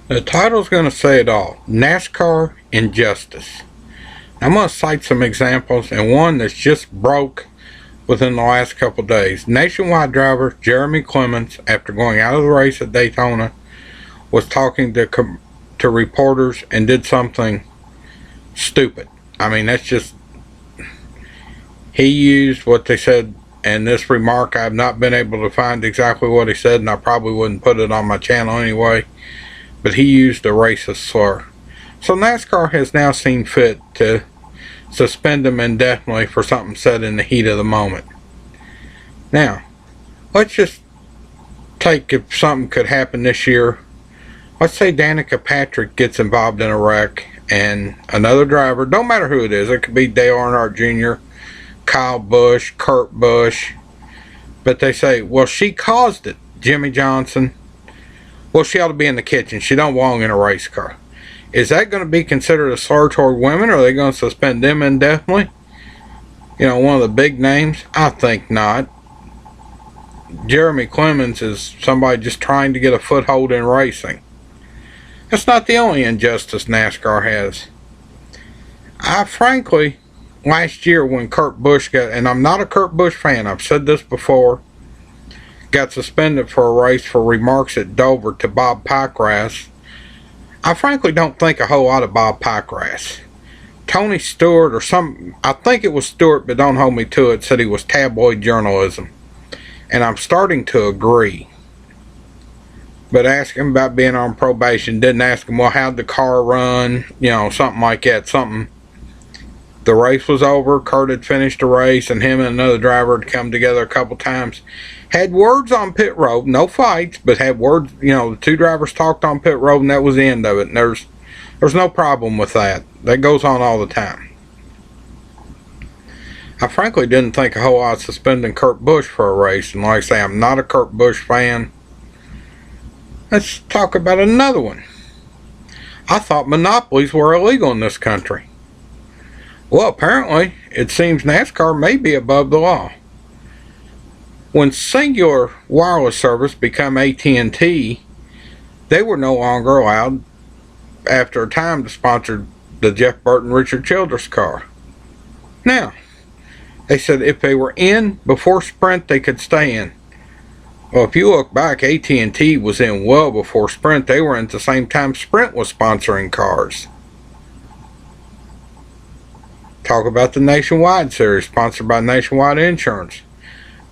The title's going to say it all. NASCAR Injustice. I'm going to cite some examples, and one that's just broke within the last couple days. Nationwide driver Jeremy Clements, after going out of the race at Daytona, was talking to reporters and did something stupid. I mean, that's just... He used what they said in this remark. I've not been able to find exactly what he said, and I probably wouldn't put it on my channel anyway. But he used a racist slur. So NASCAR has now seen fit to suspend him indefinitely for something said in the heat of the moment. Now, let's just take if something could happen this year. Let's say Danica Patrick gets involved in a wreck and another driver, don't matter who it is, it could be Dale Earnhardt Jr., Kyle Busch, Kurt Busch, but they say, well, she caused it, Jimmy Johnson. Well, she ought to be in the kitchen. She don't belong in a race car. Is that going to be considered a slur toward women, or are they going to suspend them indefinitely? You know, one of the big names? I think not. Jeremy Clements is somebody just trying to get a foothold in racing. That's not the only injustice NASCAR has. I frankly, last year when Kurt Busch got, and I'm not a Kurt Busch fan, I've said this before, got suspended for a race for remarks at Dover to Bob Pycrass. I frankly don't think a whole lot of Bob Pycrass. Tony Stewart or some, I think it was Stewart, but don't hold me to it, said he was tabloid journalism. And I'm starting to agree. But ask him about being on probation. Didn't ask him, well, how'd the car run? You know, something like that. Something. The race was over. Kurt had finished the race, and him and another driver had come together a couple times. Had words on pit road, no fights, but had words, you know, the two drivers talked on pit road, and that was the end of it. And there's no problem with that. That goes on all the time. I frankly didn't think a whole lot of suspending Kurt Busch for a race, and like I say, I'm not a Kurt Busch fan. Let's talk about another one. I thought monopolies were illegal in this country. Well, apparently, it seems NASCAR may be above the law. When Singular Wireless Service became AT&T, they were no longer allowed, after a time, to sponsor the Jeff Burton Richard Childress car. Now, they said if they were in before Sprint, they could stay in. Well, if you look back, AT&T was in well before Sprint. They were in at the same time Sprint was sponsoring cars. Talk about the Nationwide series, sponsored by Nationwide Insurance.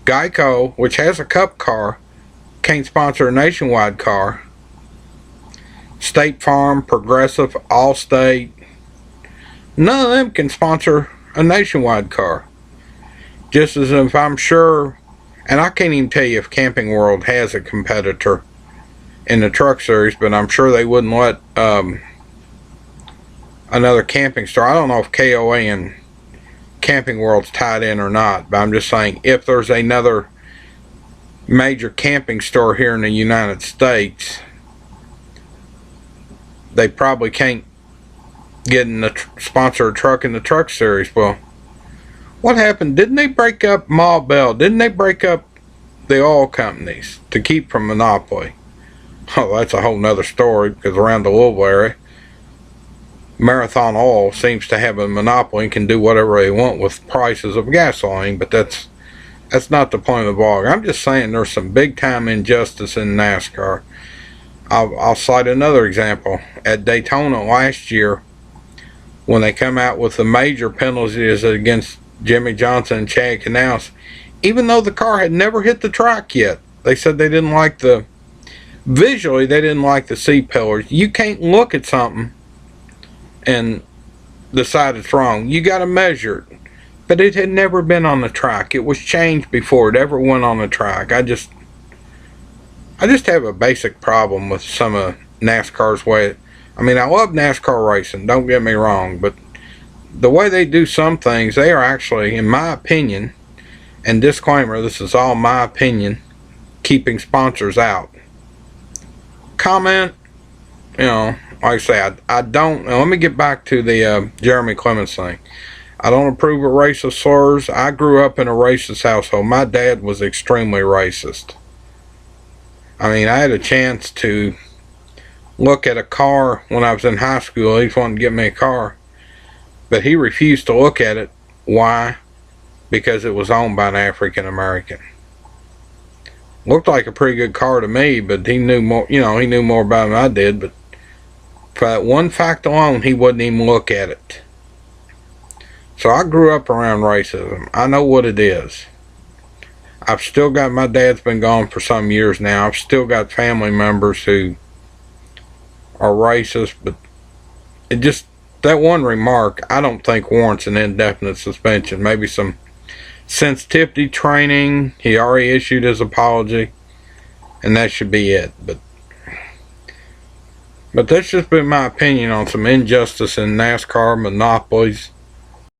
Geico, which has a Cup car, can't sponsor a Nationwide car. State Farm, Progressive, Allstate, none of them can sponsor a Nationwide car. Just as if I'm sure, and I can't even tell you if Camping World has a competitor in the truck series, but I'm sure they wouldn't let another camping store. I don't know if KOA and Camping World's tied in or not, but I'm just saying, if there's another major camping store here in the United States, they probably can't get in the sponsor a truck in the truck series. Well, what happened? Didn't they break up Ma Bell? Didn't they break up the oil companies to keep from monopoly? Oh, that's a whole nother story, because around the Louisville area, Marathon Oil seems to have a monopoly and can do whatever they want with prices of gasoline, but that's not the point of the vlog. I'm just saying there's some big time injustice in NASCAR. I'll cite another example. At Daytona last year, when they come out with the major penalties against Jimmy Johnson and Chad Knaus, even though the car had never hit the track yet, they said they didn't like visually they didn't like the seat pillars. You can't look at something and decide it's wrong. You got to measure it. But it had never been on the track. It was changed before it ever went on the track. I just have a basic problem with some of NASCAR's way. I mean, I love NASCAR racing, don't get me wrong, but the way they do some things, they are actually, in my opinion, and disclaimer, this is all my opinion, keeping sponsors out. Comment, you know, like I say, I don't, let me get back to the Jeremy Clements thing. I don't approve of racist slurs. I grew up in a racist household. My dad was extremely racist. I mean, I had a chance to look at a car when I was in high school. He wanted to get me a car, but he refused to look at it. Why? Because it was owned by an African American. Looked like a pretty good car to me, but he knew more, he knew more about it than I did, but for that one fact alone, he wouldn't even look at it. So I grew up around racism. I know what it is. I've still got, my dad's been gone for some years now. I've still got family members who are racist, but it just, that one remark, I don't think warrants an indefinite suspension. Maybe some sensitivity training. He already issued his apology, and that should be it. But that's just been my opinion on some injustice in NASCAR, monopolies,